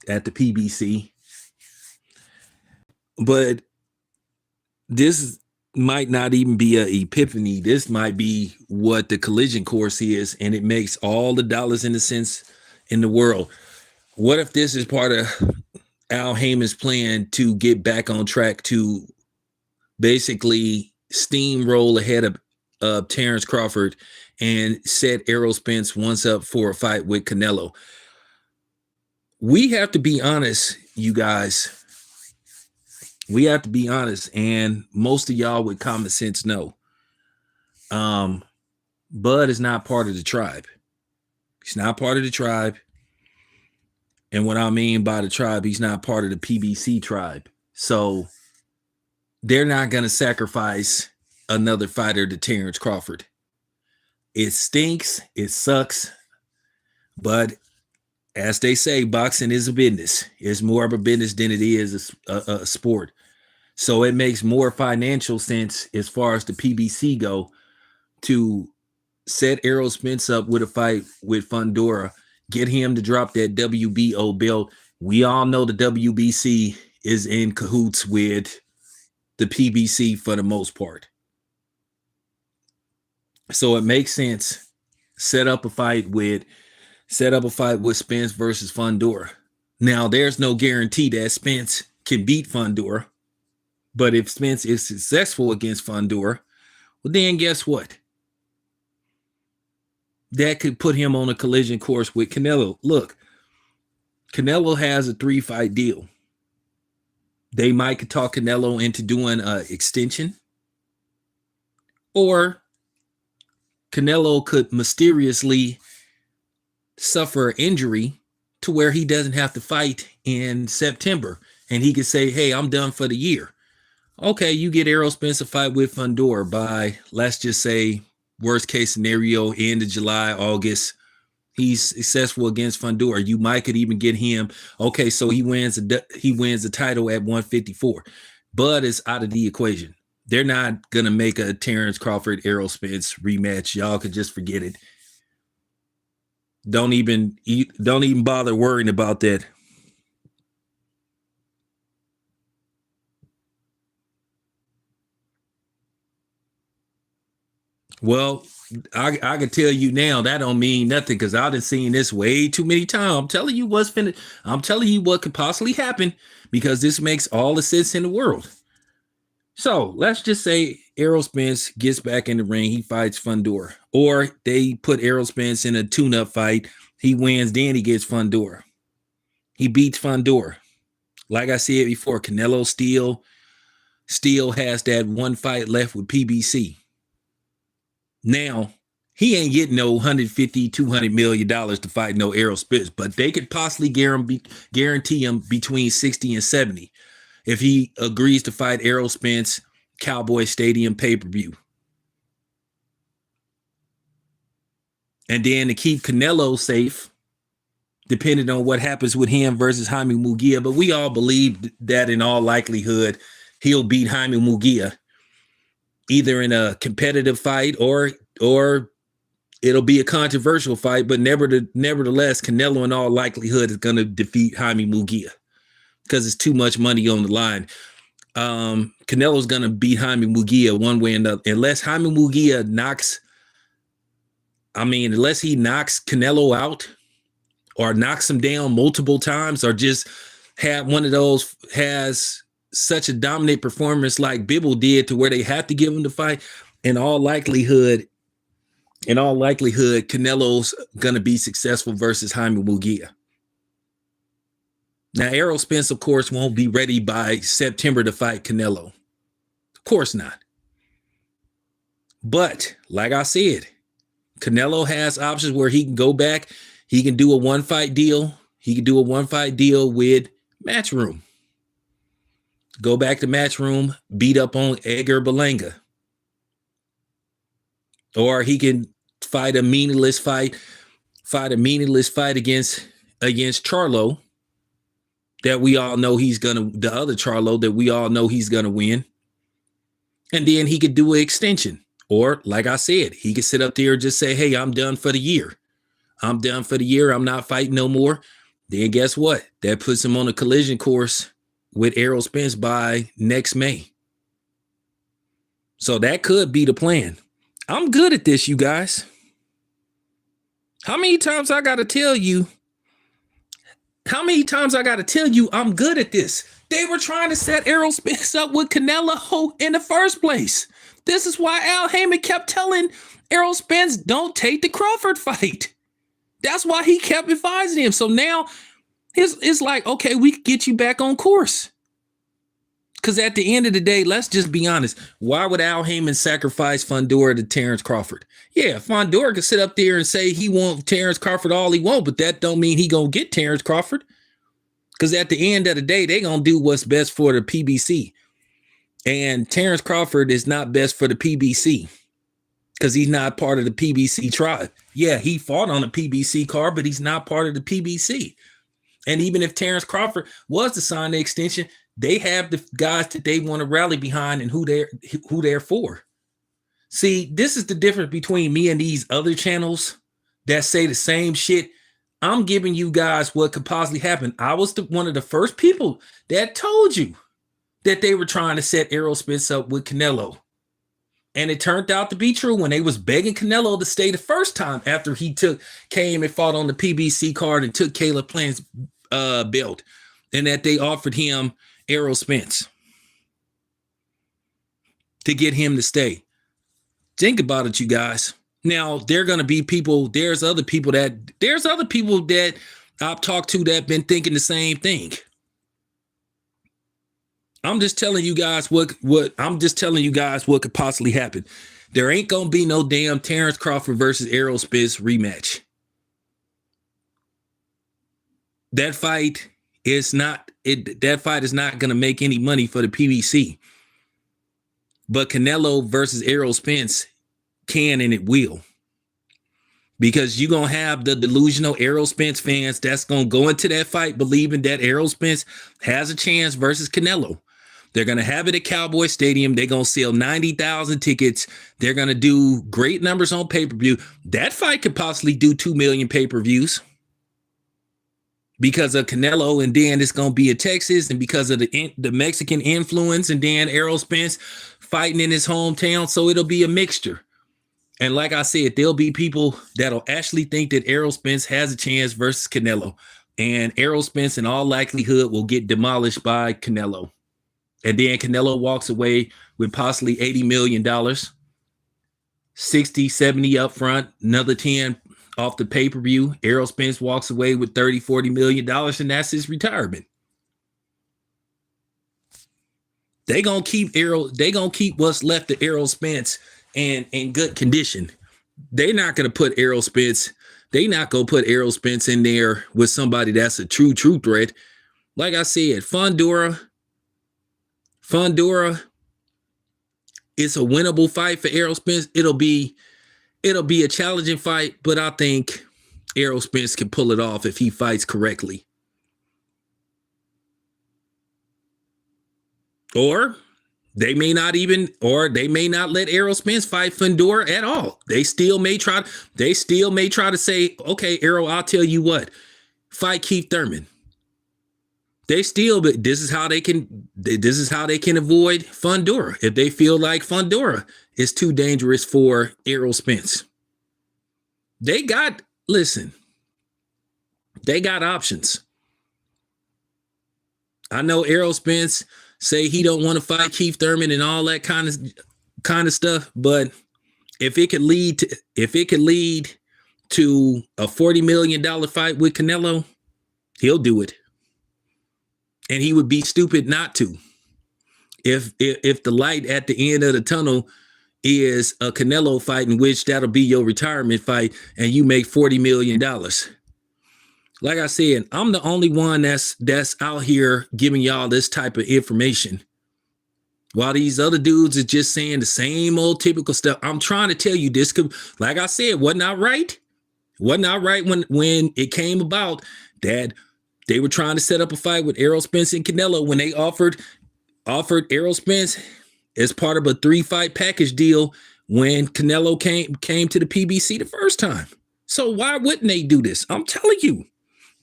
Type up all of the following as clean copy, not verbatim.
at the PBC. But this might not even be an epiphany. This might be what the collision course is, and it makes all the dollars and the cents in the world. What if this is part of Al Heyman's plan to get back on track to basically steamroll ahead of Terrence Crawford and set Errol Spence once up for a fight with Canelo? We have to be honest, you guys. We have to be honest, and most of y'all with common sense know. Bud is not part of the tribe. He's not part of the tribe. And what I mean by the tribe, he's not part of the PBC tribe. So they're not going to sacrifice another fighter to Terrence Crawford. It stinks. It sucks. But as they say, boxing is a business. It's more of a business than it is a sport. So it makes more financial sense as far as the PBC go to set Errol Spence up with a fight with Fundora, get him to drop that WBO belt. We all know the WBC is in cahoots with the PBC for the most part. So it makes sense. Set up a fight with Spence versus Fundora. Now, there's no guarantee that Spence can beat Fundora. But if Spence is successful against Fundora, well, then guess what? That could put him on a collision course with Canelo. Look, Canelo has a 3-fight deal. They might talk Canelo into doing an extension. Or Canelo could mysteriously suffer an injury to where he doesn't have to fight in September. And he could say, hey, I'm done for the year. Okay, you get Errol Spence a fight with Fundora by, let's just say, worst case scenario, end of July, August. He's successful against Fundora. You might could even get him. Okay, so he wins the title at 154. Bud is out of the equation. They're not gonna make a Terrence Crawford Errol Spence rematch. Y'all could just forget it. Don't even bother worrying about that. Well, I can tell you now that don't mean nothing because I've been seeing this way too many times. I'm telling you I'm telling you what could possibly happen because this makes all the sense in the world. So let's just say Errol Spence gets back in the ring. He fights Fundora. Or they put Errol Spence in a tune-up fight. He wins, then he gets Fundora. He beats Fundora. Like I said before, Canelo still has that one fight left with PBC. Now, he ain't getting no $150, $200 million to fight no Errol Spence, but they could possibly guarantee him between 60 and 70 if he agrees to fight Errol Spence Cowboy Stadium pay-per-view. And then to keep Canelo safe, depending on what happens with him versus Jaime Munguia, but we all believe that in all likelihood, he'll beat Jaime Munguia either in a competitive fight or it'll be a controversial fight, but nevertheless, Canelo in all likelihood is going to defeat Jaime Munguia because it's too much money on the line. Canelo's going to beat Jaime Munguia one way or another, unless Jaime Munguia knocks Canelo out or knocks him down multiple times or just have one of those has such a dominant performance like Bibble did to where they have to give him the fight. In all likelihood, Canelo's going to be successful versus Jaime Munguia. Now, Errol Spence, of course, won't be ready by September to fight Canelo. Of course not. But, like I said, Canelo has options where he can go back. He can do a one-fight deal. He can do a one-fight deal with Matchroom. Go back to Matchroom, beat up on Edgar Berlanga. Or he can fight a meaningless fight against Charlo that we all know the other Charlo that we all know he's gonna win. And then he could do an extension. Or, like I said, he could sit up there and just say, hey, I'm done for the year. I'm done for the year. I'm not fighting no more. Then guess what? That puts him on a collision course with Errol Spence by next May. So that could be the plan. I'm good at this, you guys. How many times I got to tell you? How many times I got to tell you I'm good at this? They were trying to set Errol Spence up with Canelo in the first place. This is why Al Heyman kept telling Errol Spence, don't take the Crawford fight. That's why he kept advising him. So now it's like, okay, we can get you back on course. Because at the end of the day, let's just be honest. Why would Al Heyman sacrifice Fundora to Terrence Crawford? Yeah, Fundora could sit up there and say he wants Terrence Crawford all he wants, but that don't mean he gonna get Terrence Crawford. Because at the end of the day, they gonna do what's best for the PBC. And Terrence Crawford is not best for the PBC because he's not part of the PBC tribe. Yeah, he fought on a PBC card, but he's not part of the PBC. And even if Terrence Crawford was to sign the extension, they have the guys that they want to rally behind and who they're for. See, this is the difference between me and these other channels that say the same shit. I'm giving you guys what could possibly happen. I was one of the first people that told you that they were trying to set Errol Spence up with Canelo. And it turned out to be true when they was begging Canelo to stay the first time after he came and fought on the PBC card and took Caleb Plant's belt, and that they offered him Errol Spence to get him to stay. Think about it, you guys. Now, there are going to be people, there's other people that I've talked to that have been thinking the same thing. I'm just telling you guys what could possibly happen. There ain't going to be no damn Terrence Crawford versus Errol Spence rematch. That fight is not going to make any money for the PBC. But Canelo versus Errol Spence can, and it will. Because you're going to have the delusional Errol Spence fans that's going to go into that fight believing that Errol Spence has a chance versus Canelo. They're going to have it at Cowboy Stadium. They're going to sell 90,000 tickets. They're going to do great numbers on pay-per-view. That fight could possibly do 2 million pay-per-views because of Canelo, and then it's going to be in Texas, and because of the Mexican influence, and then Errol Spence fighting in his hometown. So it'll be a mixture. And like I said, there'll be people that'll actually think that Errol Spence has a chance versus Canelo. And Errol Spence, in all likelihood, will get demolished by Canelo. And then Canelo walks away with possibly $80 million, 60, 70 up front, another 10 off the pay-per-view. Errol Spence walks away with $30, $40 million, and that's his retirement. They gonna keep what's left of Errol Spence in good condition. They're not gonna put Errol Spence in there with somebody that's a true threat. Like I said, Fundora, it's a winnable fight for Errol Spence. It'll be a challenging fight, but I think Errol Spence can pull it off if he fights correctly. Or they may not let Errol Spence fight Fundora at all. They still may try to say, okay, Errol, I'll tell you what, fight Keith Thurman. But this is how they can avoid Fundora if they feel like Fundora is too dangerous for Errol Spence. They got options. I know Errol Spence say he don't want to fight Keith Thurman and all that kind of stuff, but if it could lead to a $40 million fight with Canelo, he'll do it. And he would be stupid not to. If the light at the end of the tunnel is a Canelo fight, in which that'll be your retirement fight, and you make $40 million. Like I said, I'm the only one that's out here giving y'all this type of information. While these other dudes are just saying the same old typical stuff. I'm trying to tell you this could, like I said, wasn't I right? Wasn't I right when it came about that they were trying to set up a fight with Errol Spence and Canelo when they offered Errol Spence as part of a 3-fight package deal when Canelo came to the PBC the first time. So why wouldn't they do this? I'm telling you,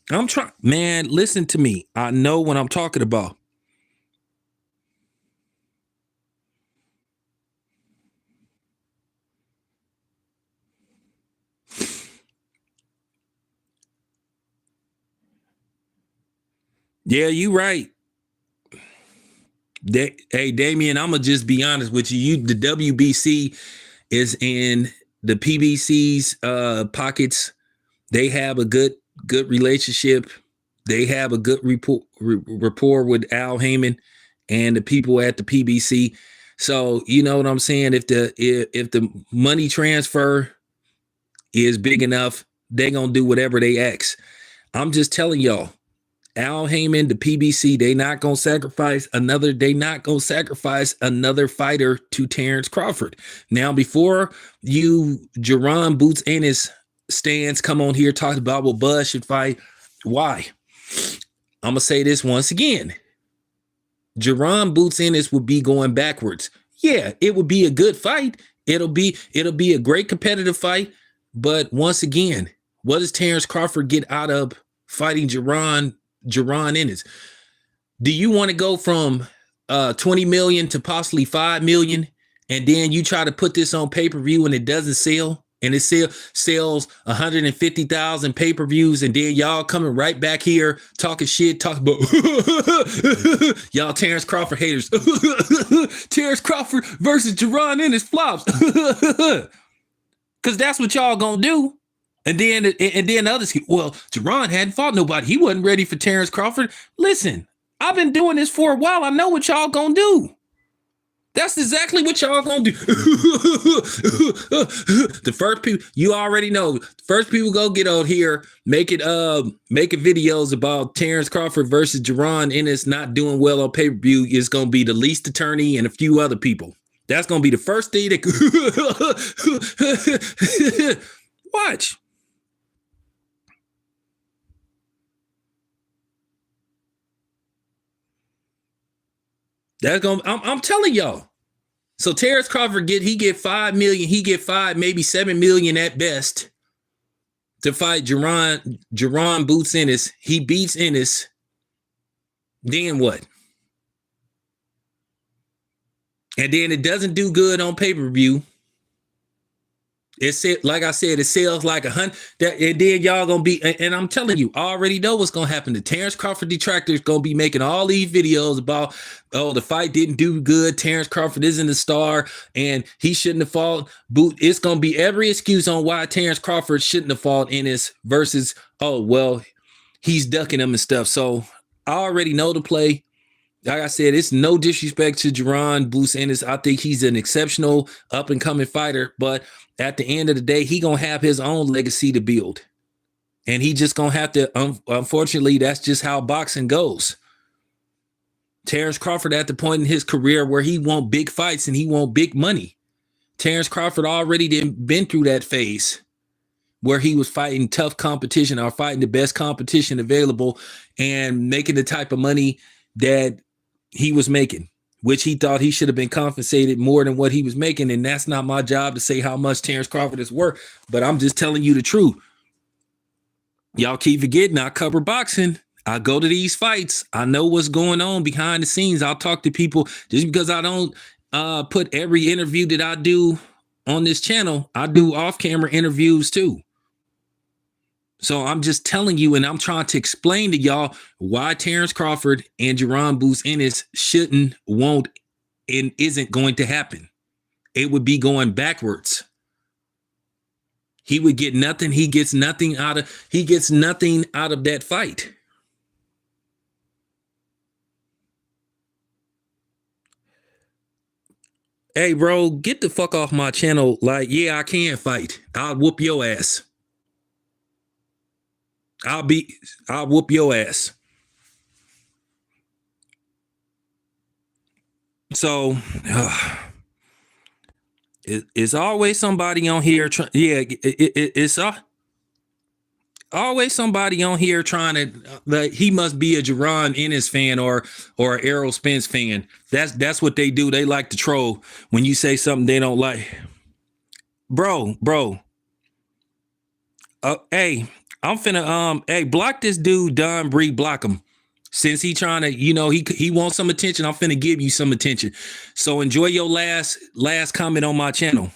I'm trying, man. Listen to me. I know what I'm talking about. Yeah, you right. Hey, Damien, I'm gonna just be honest with you. The WBC is in the PBC's pockets. They have a good relationship. They have a good rapport with Al Heyman and the people at the PBC. So you know what I'm saying. If the money transfer is big enough, they gonna do whatever they ask. I'm just telling y'all. Al Heyman, the PBC, they not gonna sacrifice another. They not gonna sacrifice another fighter to Terrence Crawford. Now, before you, Jerron Boots Ennis stands come on here talking about what Bud should fight. Why? I'm gonna say this once again. Jerron Boots Ennis would be going backwards. Yeah, it would be a good fight. It'll be a great competitive fight. But once again, what does Terrence Crawford get out of fighting Jerron Ennis? Do you want to go from 20 million to possibly 5 million, and then you try to put this on pay-per-view and it doesn't sell, and it sells 150,000 pay-per-views, and then y'all coming right back here talking shit, talking about y'all Terrence Crawford haters. Terrence Crawford versus Jerron Ennis flops. Because that's what y'all gonna do. And then others, well, Jerron hadn't fought nobody. He wasn't ready for Terrence Crawford. Listen, I've been doing this for a while. I know what y'all gonna do. That's exactly what y'all gonna do. The first people, you already know, first people go get out here making videos about Terrence Crawford versus Jerron Ennis not doing well on pay-per-view is gonna be the least attorney and a few other people. That's gonna be the first thing that watch. That's gonna. I'm telling y'all. So Terrence Crawford get 5 million. He get 5, maybe 7 million at best to fight Jerron Boots Ennis. He beats Ennis. Then what? And then it doesn't do good on pay-per-view. It's like I said, it sells like 100. And then y'all gonna be, and I'm telling you, I already know what's gonna happen. The Terrence Crawford detractors gonna be making all these videos about, oh, the fight didn't do good. Terrence Crawford isn't a star, and he shouldn't have fought. It's gonna be every excuse on why Terrence Crawford shouldn't have fought Ennis versus, oh well, he's ducking him and stuff. So I already know the play. Like I said, it's no disrespect to Jerron Boots Ennis. I think he's an exceptional up-and-coming fighter, but at the end of the day, he gonna have his own legacy to build. And he just gonna have to, unfortunately, that's just how boxing goes. Terrence Crawford at the point in his career where he want big fights and he want big money. Terrence Crawford already been through that phase where he was fighting tough competition or fighting the best competition available and making the type of money that he was making, which he thought he should have been compensated more than what he was making. And that's not my job to say how much Terrence Crawford is worth, but I'm just telling you the truth. Y'all keep forgetting I cover boxing. I go to these fights. I know what's going on behind the scenes. I'll talk to people. Just because I don't put every interview that I do on this channel, I do off-camera interviews too. So I'm just telling you, and I'm trying to explain to y'all why Terrence Crawford and Jerron Boots Ennis shouldn't, won't, and isn't going to happen. It would be going backwards. He would get nothing. He gets nothing out of that fight. Hey, bro, get the fuck off my channel. Like, yeah, I can fight. I'll whoop your ass. I'll whoop your ass. So it's always somebody on here. It's always somebody on here trying to, like, he must be a Jerron Ennis fan or Errol Spence fan. That's what they do. They like to troll when you say something they don't like. Bro. Hey, I'm finna hey, block this dude, Don Bree, block him. Since he trying to, he wants some attention, I'm finna give you some attention. So enjoy your last comment on my channel.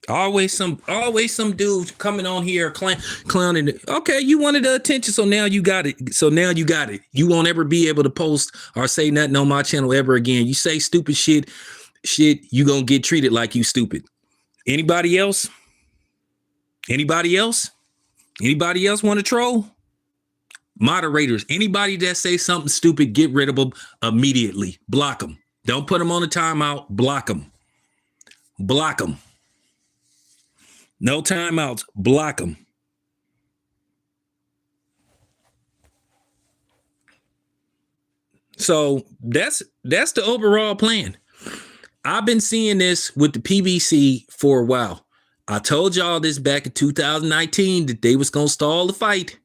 Always some dude coming on here clowning. Okay, you wanted the attention, so now you got it. You won't ever be able to post or say nothing on my channel ever again. You say stupid shit, you gonna get treated like you stupid. Anybody else? Anybody else? Anybody else want to troll? Moderators, anybody that say something stupid, get rid of them immediately. Block them. Don't put them on a timeout. Block them. Block them. No timeouts. Block them. So that's the overall plan. I've been seeing this with the PBC for a while. I told y'all this back in 2019 that they was going to stall the fight.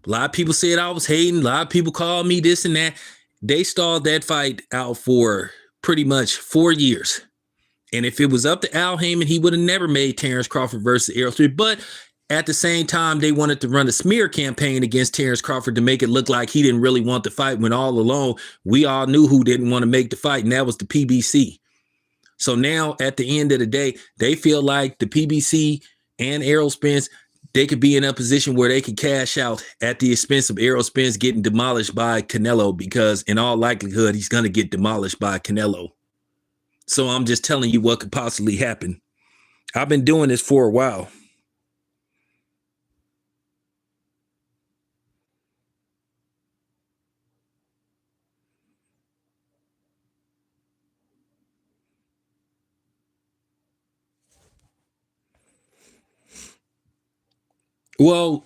A lot of people said I was hating. A lot of people called me this and that. They stalled that fight out for pretty much 4 years. And if it was up to Al Heyman, he would have never made Terrence Crawford versus Errol Spence. But at the same time, they wanted to run a smear campaign against Terrence Crawford to make it look like he didn't really want the fight, when all along we all knew who didn't want to make the fight, and that was the PBC. So now at the end of the day, they feel like the PBC and Errol Spence, they could be in a position where they could cash out at the expense of Errol Spence getting demolished by Canelo, because in all likelihood, he's going to get demolished by Canelo. So I'm just telling you what could possibly happen. I've been doing this for a while. Well,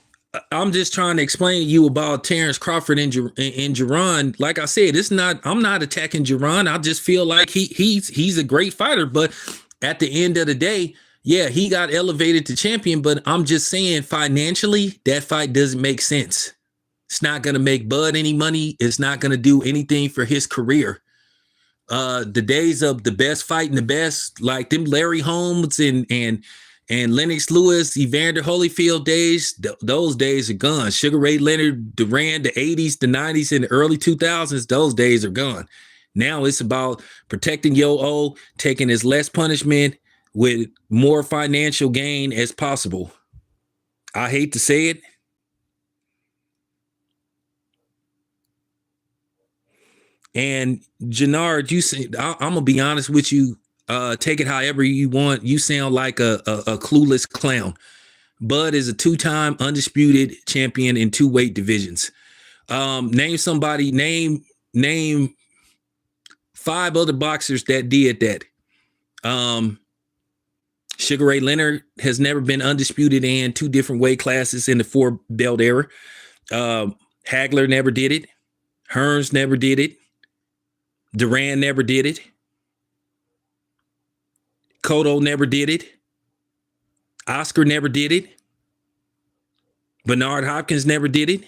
I'm just trying to explain to you about Terrence Crawford and Jaron. Like I said, I'm not attacking Jaron. I just feel like he's a great fighter, but at the end of the day, yeah, he got elevated to champion, but I'm just saying financially, that fight doesn't make sense. It's not going to make Bud any money. It's not going to do anything for his career. The days of the best fighting the best, like them Larry Holmes and Lennox Lewis, Evander Holyfield days, those days are gone. Sugar Ray Leonard, Duran, the 80s, the 90s, and the early 2000s, those days are gone. Now it's about protecting your O, taking as less punishment with more financial gain as possible. I hate to say it. And Jannard, I'm gonna be honest with you. Take it however you want. You sound like a clueless clown. Bud is a 2-time undisputed champion in 2 weight divisions. Name somebody. Name 5 other boxers that did that. Sugar Ray Leonard has never been undisputed in 2 different weight classes in the 4-belt era. Hagler never did it. Hearns never did it. Duran never did it. Cotto never did it. Oscar never did it. Bernard Hopkins never did it.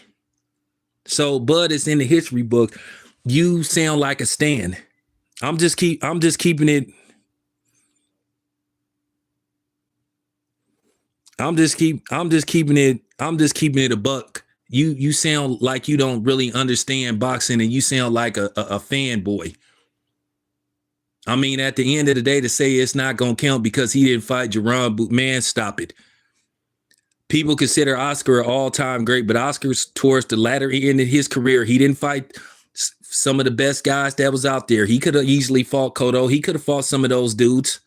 So Bud is in the history book. You sound like a Stan. I'm just keeping it. I'm just keeping it a buck. You sound like you don't really understand boxing, and you sound like a fanboy. I mean, at the end of the day, to say it's not going to count because he didn't fight Jaron, man, stop it. People consider Oscar an all-time great, but Oscar's towards the latter end of his career. He didn't fight some of the best guys that was out there. He could have easily fought Cotto. He could have fought some of those dudes.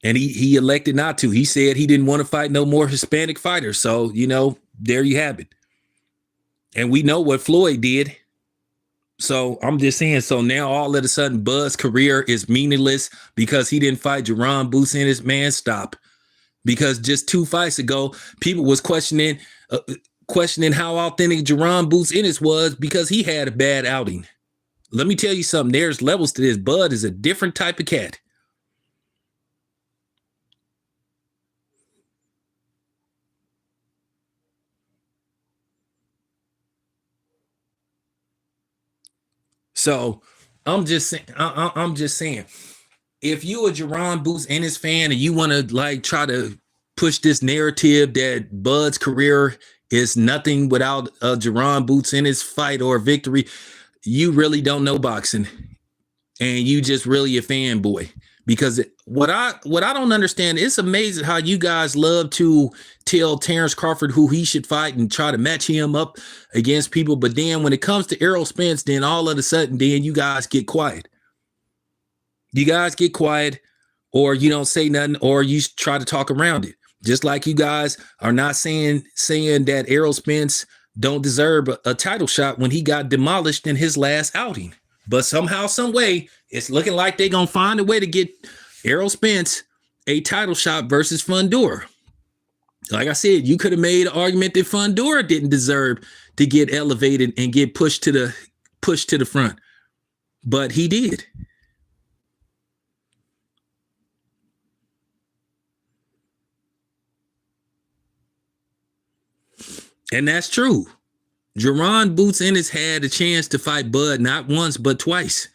And he elected not to. He said he didn't want to fight no more Hispanic fighters. So, there you have it. And we know what Floyd did. So I'm just saying, so now all of a sudden Bud's career is meaningless because he didn't fight Jaron Boots in his man. Stop. Because just 2 fights ago, people was questioning how authentic Jaron Boots Ennis was because he had a bad outing. Let me tell you something. There's levels to this. Bud is a different type of cat. So I'm just saying, I'm just saying, if you a Jerron Boots Ennis fan and you want to like try to push this narrative that Bud's career is nothing without a Jerron Boots Ennis fight or victory, you really don't know boxing, and you just really a fanboy. Because what I don't understand, it's amazing how you guys love to tell Terrence Crawford who he should fight and try to match him up against people, but then when it comes to Errol Spence, then all of a sudden, then you guys get quiet. You guys get quiet, or you don't say nothing, or you try to talk around it. Just like you guys are not saying that Errol Spence don't deserve a title shot when he got demolished in his last outing. But somehow, some way, it's looking like they're going to find a way to get Errol Spence a title shot versus Fundora. Like I said, you could have made an argument that Fundora didn't deserve to get elevated and get pushed to the front. But he did. And that's true. Jerron Boots Ennis had a chance to fight Bud not once, but twice.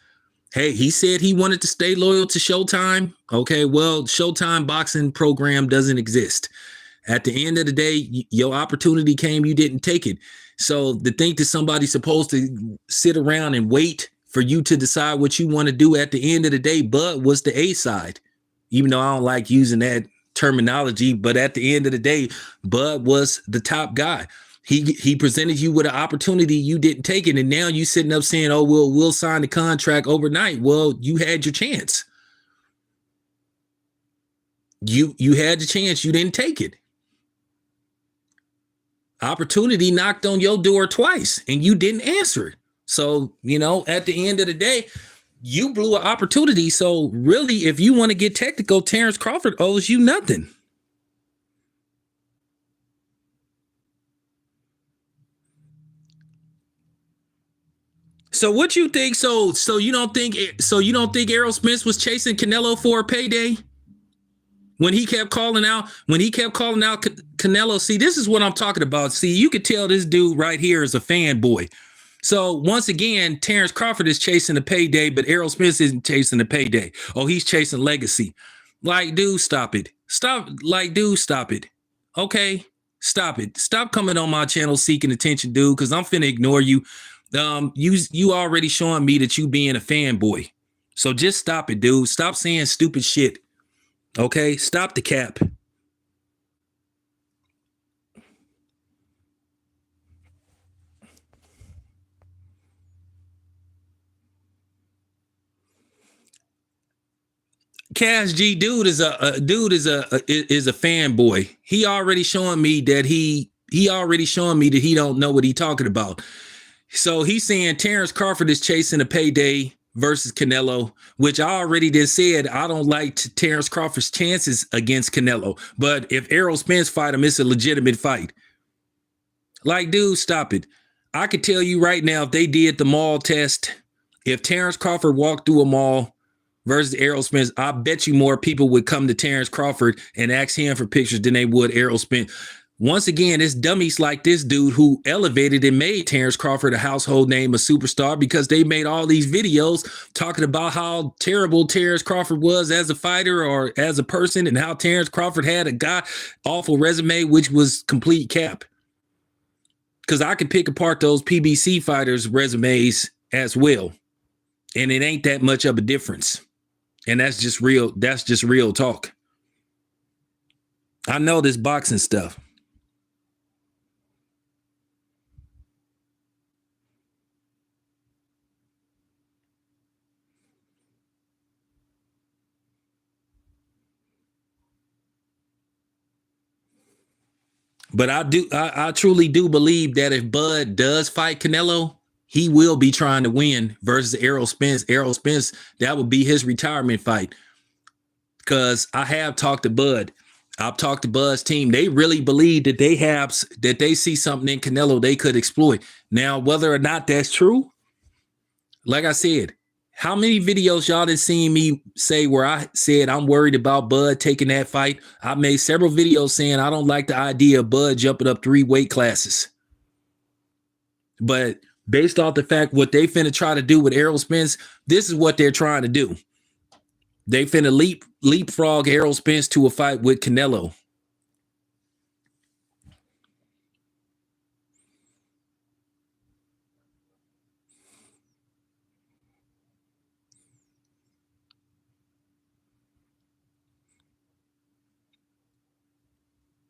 Hey, he said he wanted to stay loyal to Showtime. Okay, well, Showtime boxing program doesn't exist. At the end of the day, your opportunity came, you didn't take it. So to think that somebody's supposed to sit around and wait for you to decide what you want to do, at the end of the day, Bud was the A side. Even though I don't like using that terminology, but at the end of the day, Bud was the top guy. He presented you with an opportunity, you didn't take it, and now you sitting up saying, "Oh, we'll sign the contract overnight." Well, you had your chance. You had the chance, you didn't take it. Opportunity knocked on your door twice, and you didn't answer it. So, at the end of the day, you blew an opportunity. So, really, if you want to get technical, Terrence Crawford owes you nothing. So what you think? So you don't think Errol Spence was chasing Canelo for a payday? When he kept calling out Canelo, see, this is what I'm talking about. See, you could tell this dude right here is a fanboy. So once again, Terrence Crawford is chasing a payday, but Errol Spence isn't chasing a payday. Oh, he's chasing legacy. Like, dude, stop it. Stop it. Okay, stop it. Stop coming on my channel seeking attention, dude, because I'm finna ignore you. You already showing me that you being a fanboy. So just stop it, dude. Stop saying stupid shit. Okay, stop the cap. Cash G is a fanboy. He already showing me that he don't know what he talking about. So he's saying Terrence Crawford is chasing a payday versus Canelo, which I already did said I don't like Terrence Crawford's chances against Canelo. But if Errol Spence fight him, it's a legitimate fight. Like, dude, stop it. I could tell you right now, if they did the mall test, if Terrence Crawford walked through a mall versus Errol Spence, I bet you more people would come to Terrence Crawford and ask him for pictures than they would Errol Spence. Once again, it's dummies like this dude who elevated and made Terrence Crawford a household name, a superstar, because they made all these videos talking about how terrible Terrence Crawford was as a fighter or as a person, and how Terrence Crawford had a awful resume, which was complete cap. Because I could pick apart those PBC fighters' resumes as well, and it ain't that much of a difference. And that's just real. That's just real talk. I know this boxing stuff. But I truly do believe that if Bud does fight Canelo, he will be trying to win versus Errol Spence. Errol Spence, that would be his retirement fight. Because I have talked to Bud. I've talked to Bud's team. They really believe that they see something in Canelo they could exploit. Now, whether or not that's true, like I said, how many videos y'all done seen me say where I said I'm worried about Bud taking that fight? I made several videos saying I don't like the idea of Bud jumping up 3 weight classes. But Based off the fact what they finna try to do with Errol Spence, this is what they're trying to do. They finna leapfrog Errol Spence to a fight with Canelo.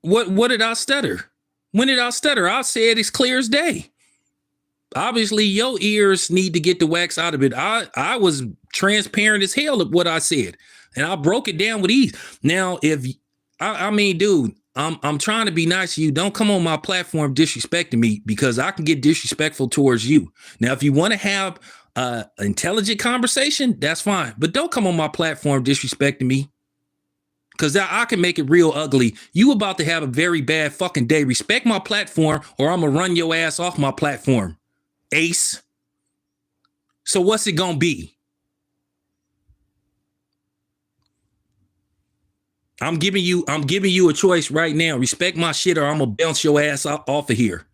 What did I stutter? When did I stutter? I said it's clear as day. Obviously, your ears need to get the wax out of it. I was transparent as hell of what I said, and I broke it down with ease. Now, if I mean, dude, I'm trying to be nice to you. Don't come on my platform disrespecting me because I can get disrespectful towards you. Now, if you want to have an intelligent conversation, that's fine, but don't come on my platform disrespecting me. Because I can make it real ugly. You about to have a very bad fucking day. Respect my platform or I'm going to run your ass off my platform. Ace. So what's it going to be? I'm giving you a choice right now. Respect my shit or I'm going to bounce your ass off of here.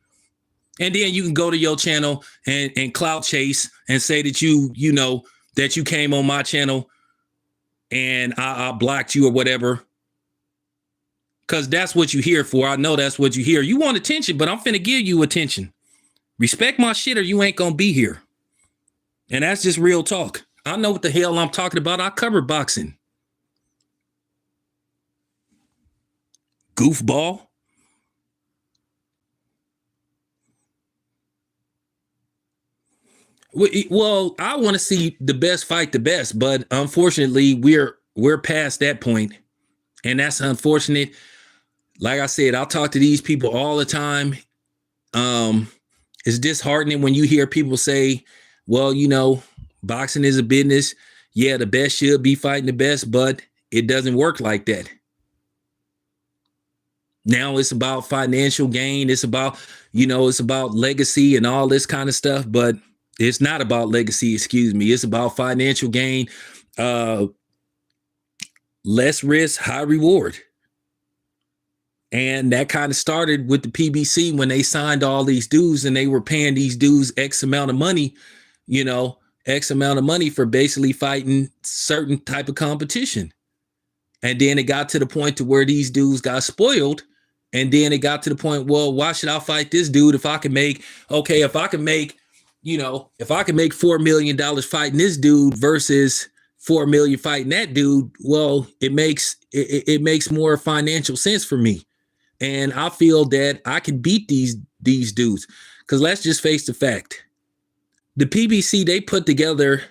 And then you can go to your channel and clout chase and say that you know, that you came on my channel and I blocked you or whatever. Because that's what you're here for. I know that's what you hear. You want attention, but I'm finna give you attention. Respect my shit or you ain't gonna be here. And that's just real talk. I know what the hell I'm talking about. I cover boxing. Goofball. Well, I want to see the best fight the best, but unfortunately, we're past that point, and that's unfortunate. Like I said, I'll talk to these people all the time. It's disheartening when you hear people say, "Well, you know, boxing is a business. Yeah, the best should be fighting the best, but it doesn't work like that." Now it's about financial gain. It's about, it's about legacy and all this kind of stuff, but it's not about legacy, excuse me. It's about financial gain, less risk, high reward. And that kind of started with the PBC when they signed all these dudes and they were paying these dudes X amount of money, X amount of money for basically fighting certain type of competition. And then it got to the point to where these dudes got spoiled. And then it got to the point, well, why should I fight this dude if I can make $4 million fighting this dude versus $4 million fighting that dude? Well, it makes more financial sense for me. And I feel that I can beat these dudes. Because let's just face the fact. The PBC, they put together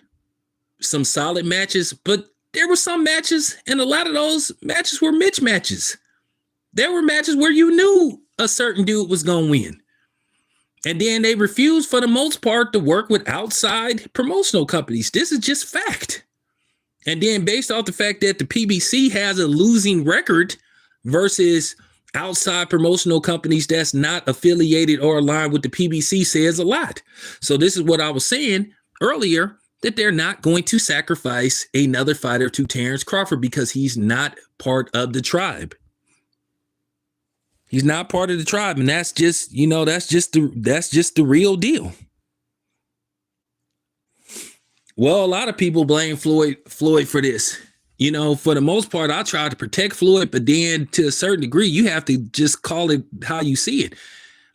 some solid matches, but there were some matches, and a lot of those matches were Mitch matches. There were matches where you knew a certain dude was going to win. And then they refused, for the most part, to work with outside promotional companies. This is just fact. And then based off the fact that the PBC has a losing record versus outside promotional companies that's not affiliated or aligned with the PBC says a lot. So this is what I was saying earlier, that they're not going to sacrifice another fighter to Terrence Crawford because he's not part of the tribe. He's not part of the tribe, and that's just the real deal. Well, a lot of people blame Floyd for this. For the most part, I try to protect Floyd, but then to a certain degree, you have to just call it how you see it.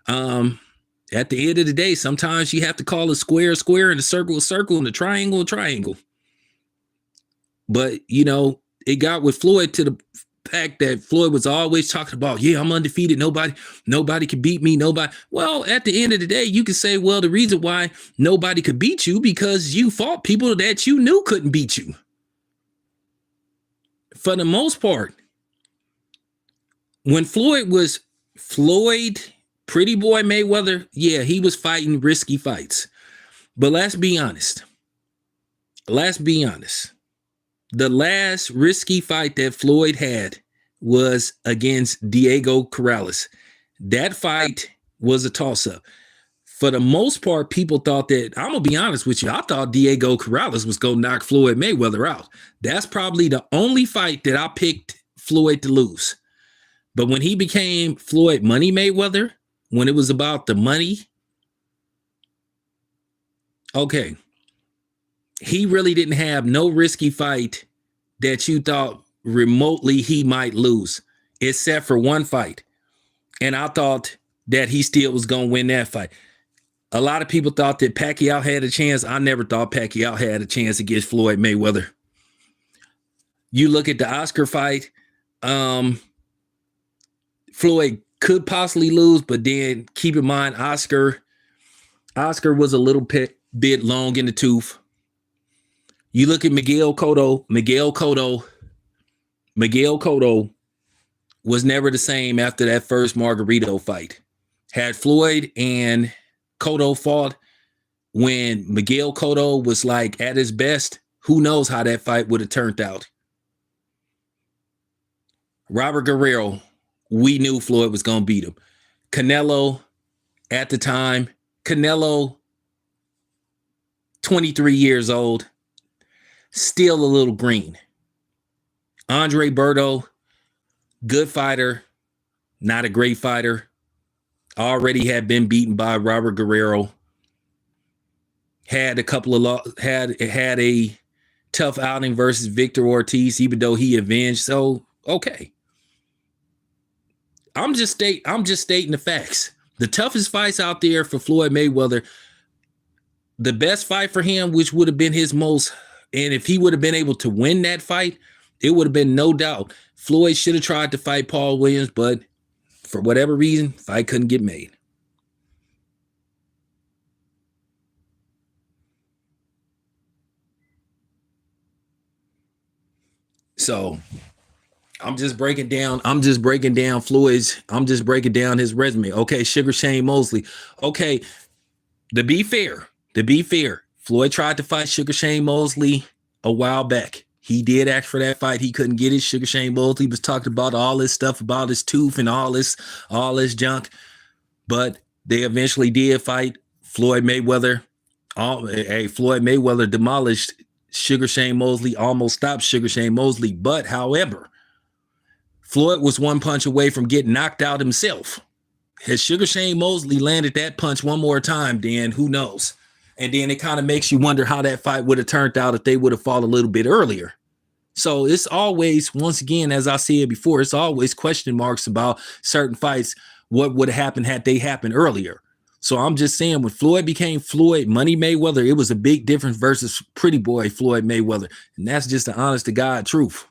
At the end of the day, sometimes you have to call a square and a circle and a triangle. But, it got with Floyd to the fact that Floyd was always talking about, yeah, I'm undefeated. Nobody can beat me. Nobody. Well, at the end of the day, you can say, well, the reason why nobody could beat you because you fought people that you knew couldn't beat you. For the most part, when Floyd Pretty Boy Mayweather, yeah, he was fighting risky fights. But let's be honest. The last risky fight that Floyd had was against Diego Corrales. That fight was a toss-up. For the most part, people thought that, I'm going to be honest with you, I thought Diego Corrales was going to knock Floyd Mayweather out. That's probably the only fight that I picked Floyd to lose. But when he became Floyd Money Mayweather, when it was about the money, Okay. He really didn't have no risky fight that you thought remotely he might lose, except for one fight. And I thought that he still was going to win that fight. A lot of people thought that Pacquiao had a chance. I never thought Pacquiao had a chance against Floyd Mayweather. You look at the Oscar fight, Floyd could possibly lose, but then keep in mind Oscar was a little bit long in the tooth. You look at Miguel Cotto was never the same after that first Margarito fight. Had Floyd and Cotto fought when Miguel Cotto was like at his best, who knows how that fight would have turned out. Robert Guerrero, we knew Floyd was going to beat him. Canelo, at the time, 23 years old, still a little green. Andre Berto, good fighter, not a great fighter. Already had been beaten by Robert Guerrero. Had a tough outing versus Victor Ortiz, even though he avenged. So, okay. I'm just stating the facts. The toughest fights out there for Floyd Mayweather, the best fight for him, which would have been his most, and if he would have been able to win that fight, it would have been no doubt. Floyd should have tried to fight Paul Williams, but for whatever reason, fight couldn't get made. So I'm just breaking down Floyd's, I'm just breaking down his resume. Okay, Sugar Shane Mosley. Okay, to be fair, Floyd tried to fight Sugar Shane Mosley a while back. He did ask for that fight. He couldn't get it. Sugar Shane Mosley was talking about all this stuff about his tooth and all this junk. But they eventually did fight Floyd Mayweather. Floyd Mayweather demolished Sugar Shane Mosley, almost stopped Sugar Shane Mosley. But however, Floyd was one punch away from getting knocked out himself. Had Sugar Shane Mosley landed that punch one more time, then who knows? And then it kind of makes you wonder how that fight would have turned out if they would have fought a little bit earlier. So it's always, once again, as I said before, it's always question marks about certain fights. What would have happened had they happened earlier? So I'm just saying, when Floyd became Floyd Money Mayweather, it was a big difference versus Pretty Boy Floyd Mayweather. And that's just the honest to God truth.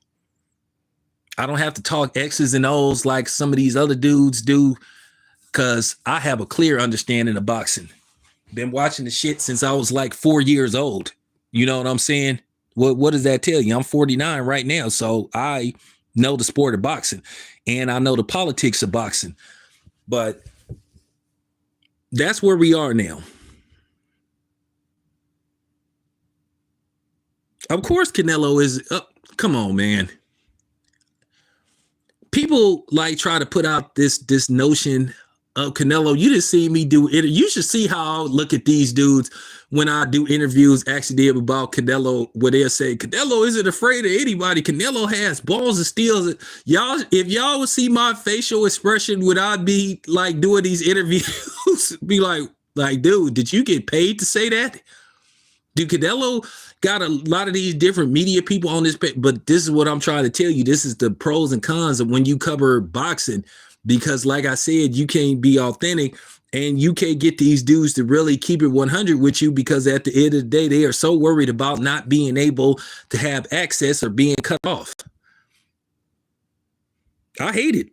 I don't have to talk X's and O's like some of these other dudes do, because I have a clear understanding of boxing. Been watching the shit since I was like 4 years old. You know what I'm saying? What does that tell you? I'm 49 right now, so I know the sport of boxing, and I know the politics of boxing. But that's where we are now. Of course, Canelo is. Come on, man. People like try to put out this notion of Canelo. You didn't see me do it. You should see how I look at these dudes when I do interviews. Actually, did about Canelo, where they'll say Canelo isn't afraid of anybody. Canelo has balls and steals. Y'all, if y'all would see my facial expression, would I be like doing these interviews? Be like, dude, did you get paid to say that? Do Canelo got a lot of these different media people on this page? But this is what I'm trying to tell you. This is the pros and cons of when you cover boxing. Because like I said, you can't be authentic and you can't get these dudes to really keep it 100 with you, because at the end of the day, they are so worried about not being able to have access or being cut off. I hate it.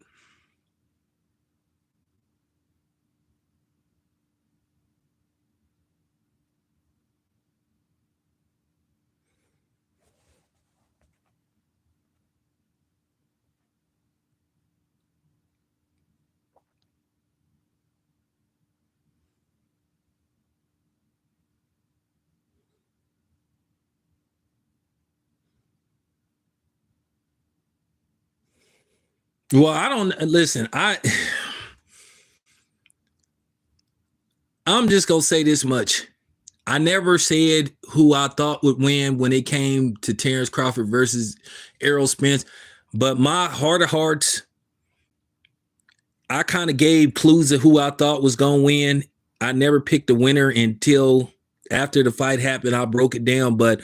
Well, I don't listen. I'm just gonna say this much. I never said who I thought would win when it came to Terrence Crawford versus Errol Spence, but my heart of hearts, I kind of gave clues of who I thought was gonna win. I never picked a winner until After the fight happened, I broke it down, but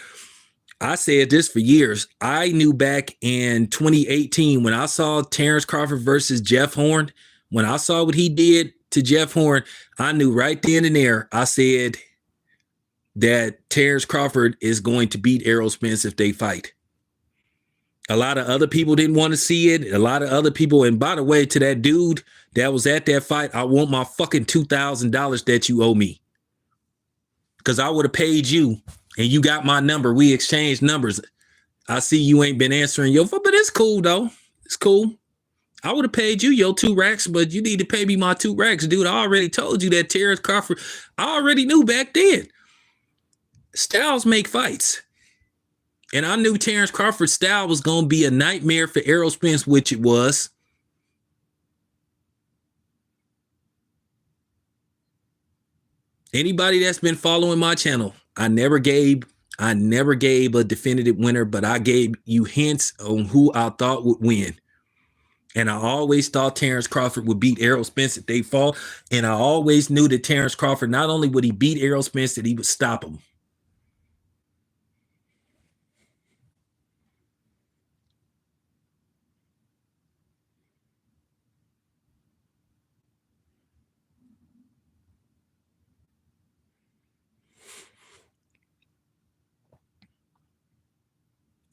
I said this for years. I knew back in 2018 when I saw Terrence Crawford versus Jeff Horn, when I saw what he did to Jeff Horn, I knew right then and there, I said that Terrence Crawford is going to beat Errol Spence if they fight. A lot of other people didn't want to see it. A lot of other people, and by the way, to that dude that was at that fight, I want my fucking $2,000 that you owe me. Because I would have paid you, and you got my number. We exchanged numbers. I see you ain't been answering your phone, but it's cool, though. It's cool. I would have paid you your 2 racks, but you need to pay me my 2 racks. Dude, I already told you that Terrence Crawford, I already knew back then. Styles make fights. And I knew Terrence Crawford's style was going to be a nightmare for Errol Spence, which it was. Anybody that's been following my channel, I never gave a definitive winner, but I gave you hints on who I thought would win. And I always thought Terrence Crawford would beat Errol Spence if they fought. And I always knew that Terrence Crawford, not only would he beat Errol Spence, that he would stop him.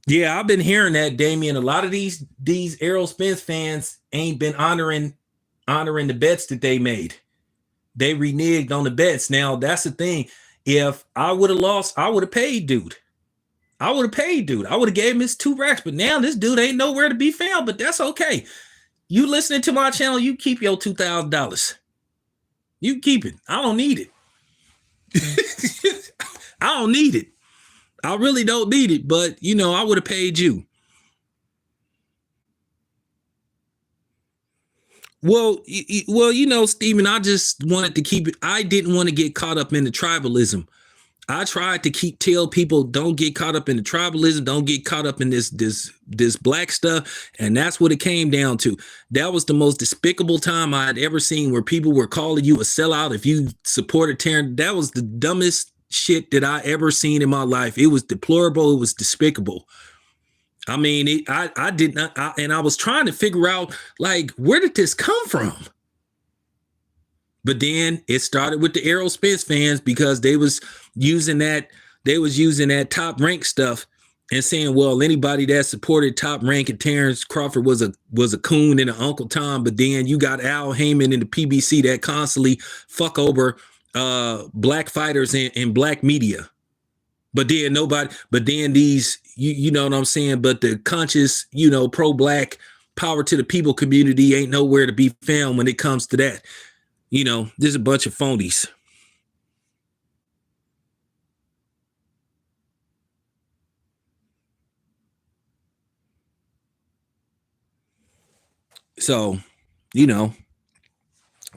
Yeah, I've been hearing that, Damian. A lot of these Errol Spence fans ain't been honoring the bets that they made. They reneged on the bets. Now, that's the thing. If I would have lost, I would have paid dude. I would have gave him his 2 racks, but now this dude ain't nowhere to be found, but that's okay. You listening to my channel, you keep your $2,000. You keep it. I don't need it. I don't need it. I really don't need it, but I would have paid you. Well, Stephen, I just wanted to keep it. I didn't want to get caught up in the tribalism. I tried to tell people, don't get caught up in the tribalism, don't get caught up in this black stuff, and that's what it came down to. That was the most despicable time I had ever seen, where people were calling you a sellout if you supported Terrence. That was the dumbest shit that I ever seen in my life. It was deplorable. It was despicable. I mean, I did not, and I was trying to figure out, like, where did this come from? But then it started with the Errol Spence fans, because they was using that Top Rank stuff and saying, well, anybody that supported Top Rank and Terrence Crawford was a coon and an Uncle Tom. But then you got Al Heyman in the PBC that constantly fuck over black fighters and black media. But then these, you know what I'm saying? But the conscious, pro-black, power to the people community ain't nowhere to be found when it comes to that. There's a bunch of phonies. So,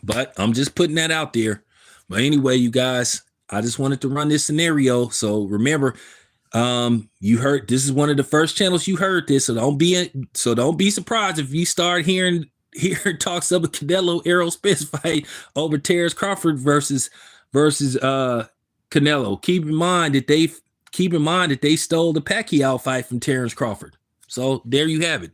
but I'm just putting that out there. But anyway, you guys, I just wanted to run this scenario. So remember, you heard, this is one of the first channels you heard this. So don't be surprised if you start hearing talks of a Canelo Errol Spence fight over Terrence Crawford versus Canelo. Keep in mind that they stole the Pacquiao fight from Terrence Crawford. So there you have it.